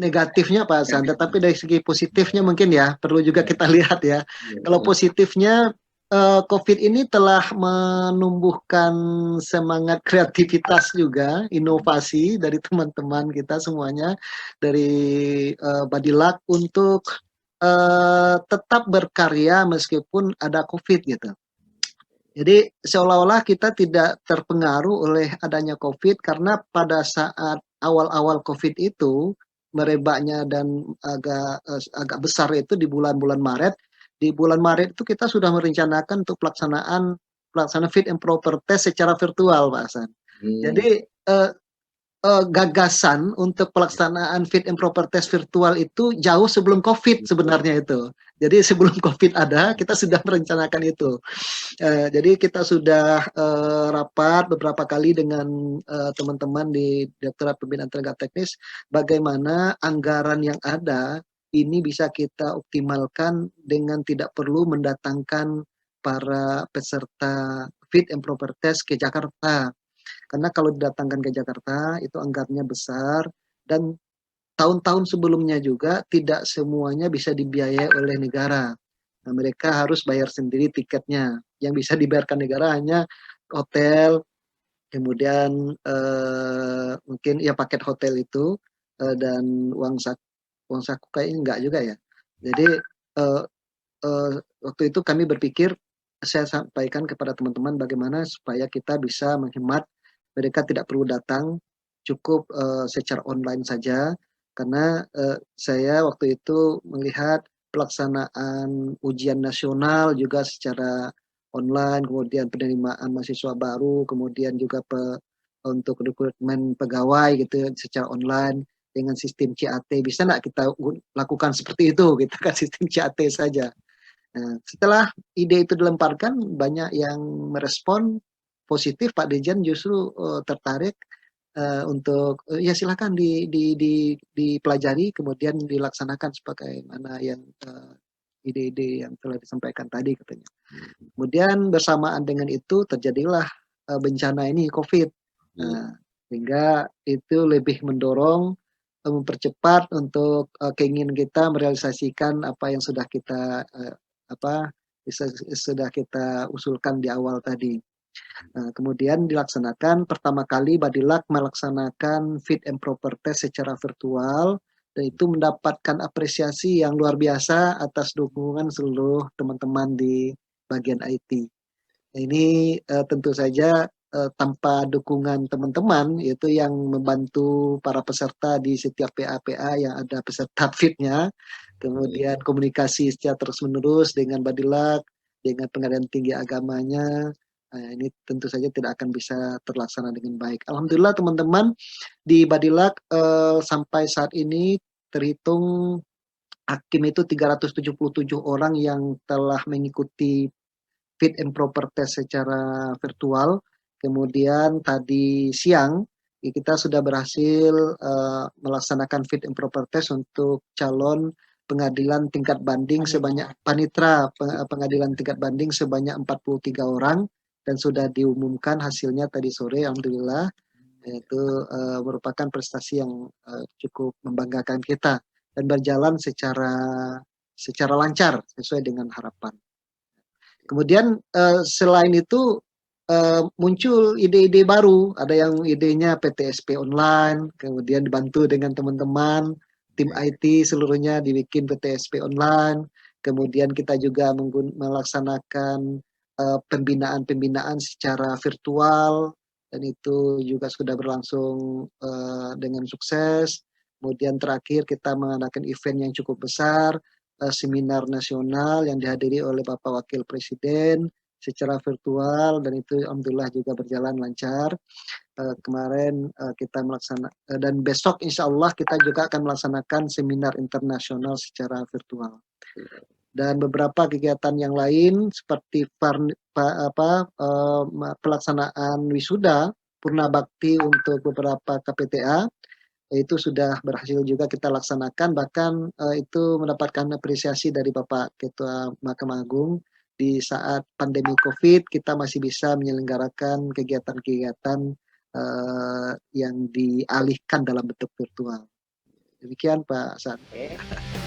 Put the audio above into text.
negatifnya Pak Hasan, tetapi dari segi positifnya mungkin ya perlu juga kita lihat ya. Kalau positifnya COVID ini telah menumbuhkan semangat kreativitas juga, inovasi dari teman-teman kita semuanya dari Badilak untuk tetap berkarya meskipun ada COVID gitu. Jadi seolah-olah kita tidak terpengaruh oleh adanya COVID karena pada saat awal-awal COVID itu merebaknya dan agak besar itu di bulan-bulan Maret. Di bulan Maret itu kita sudah merencanakan untuk pelaksanaan fit and proper test secara virtual, Pak Hasan. Jadi gagasan untuk pelaksanaan fit and proper test virtual itu jauh sebelum COVID sebenarnya itu. Jadi sebelum COVID ada, kita sudah merencanakan itu. Jadi kita sudah rapat beberapa kali dengan teman-teman di Direktorat Pembinaan Tenaga Teknis, bagaimana anggaran yang ada ini bisa kita optimalkan dengan tidak perlu mendatangkan para peserta fit and proper test ke Jakarta. Karena kalau didatangkan ke Jakarta itu anggarannya besar dan tahun-tahun sebelumnya juga tidak semuanya bisa dibiayai oleh negara. Nah, mereka harus bayar sendiri tiketnya. Yang bisa dibayarkan negara hanya hotel, kemudian mungkin ya paket hotel itu dan uang saku kayaknya enggak juga ya. Jadi eh, waktu itu kami berpikir saya sampaikan kepada teman-teman bagaimana supaya kita bisa menghemat mereka tidak perlu datang cukup secara online saja karena saya waktu itu melihat pelaksanaan ujian nasional juga secara online, kemudian penerimaan mahasiswa baru, kemudian juga untuk rekrutmen pegawai gitu secara online dengan sistem CAT. Bisa nggak kita lakukan seperti itu, gitu kan sistem CAT saja. Nah, setelah ide itu dilemparkan, banyak yang merespon positif. Pak Dirjen justru tertarik untuk ya silakan dipelajari, kemudian dilaksanakan sebagaimana yang ide-ide yang telah disampaikan tadi katanya. Kemudian bersamaan dengan itu terjadilah bencana ini COVID. Nah, sehingga itu lebih mendorong mempercepat untuk keinginan kita merealisasikan apa yang sudah kita sudah kita usulkan di awal tadi. Nah, kemudian dilaksanakan pertama kali Badilak melaksanakan fit and proper test secara virtual dan itu mendapatkan apresiasi yang luar biasa atas dukungan seluruh teman-teman di bagian IT. Ini tentu saja tanpa dukungan teman-teman itu yang membantu para peserta di setiap PA-PA yang ada peserta fitnya, kemudian komunikasi secara terus-menerus dengan Badilak, dengan pengadilan tinggi agamanya, ini tentu saja tidak akan bisa terlaksana dengan baik. Alhamdulillah teman-teman di Badilak sampai saat ini terhitung hakim itu 377 orang yang telah mengikuti fit and proper test secara virtual. Kemudian tadi siang kita sudah berhasil melaksanakan fit and proper test untuk calon pengadilan tingkat banding sebanyak panitra pengadilan tingkat banding sebanyak 43 orang dan sudah diumumkan hasilnya tadi sore, alhamdulillah. Itu merupakan prestasi yang cukup membanggakan kita dan berjalan secara lancar sesuai dengan harapan. Kemudian selain itu muncul ide-ide baru, ada yang idenya PTSP online, kemudian dibantu dengan teman-teman, tim IT seluruhnya dibikin PTSP online, kemudian kita juga melaksanakan pembinaan-pembinaan secara virtual, dan itu juga sudah berlangsung dengan sukses. Kemudian terakhir kita mengadakan event yang cukup besar, seminar nasional yang dihadiri oleh Bapak Wakil Presiden secara virtual dan itu alhamdulillah juga berjalan lancar. Kemarin kita melaksanakan dan besok insya Allah kita juga akan melaksanakan seminar internasional secara virtual. Dan beberapa kegiatan yang lain seperti pelaksanaan wisuda Purna Bakti untuk beberapa KPTA itu sudah berhasil juga kita laksanakan, bahkan itu mendapatkan apresiasi dari Bapak Ketua Mahkamah Agung. Di saat pandemi COVID kita masih bisa menyelenggarakan kegiatan-kegiatan yang dialihkan dalam bentuk virtual. Demikian Pak San. Oke.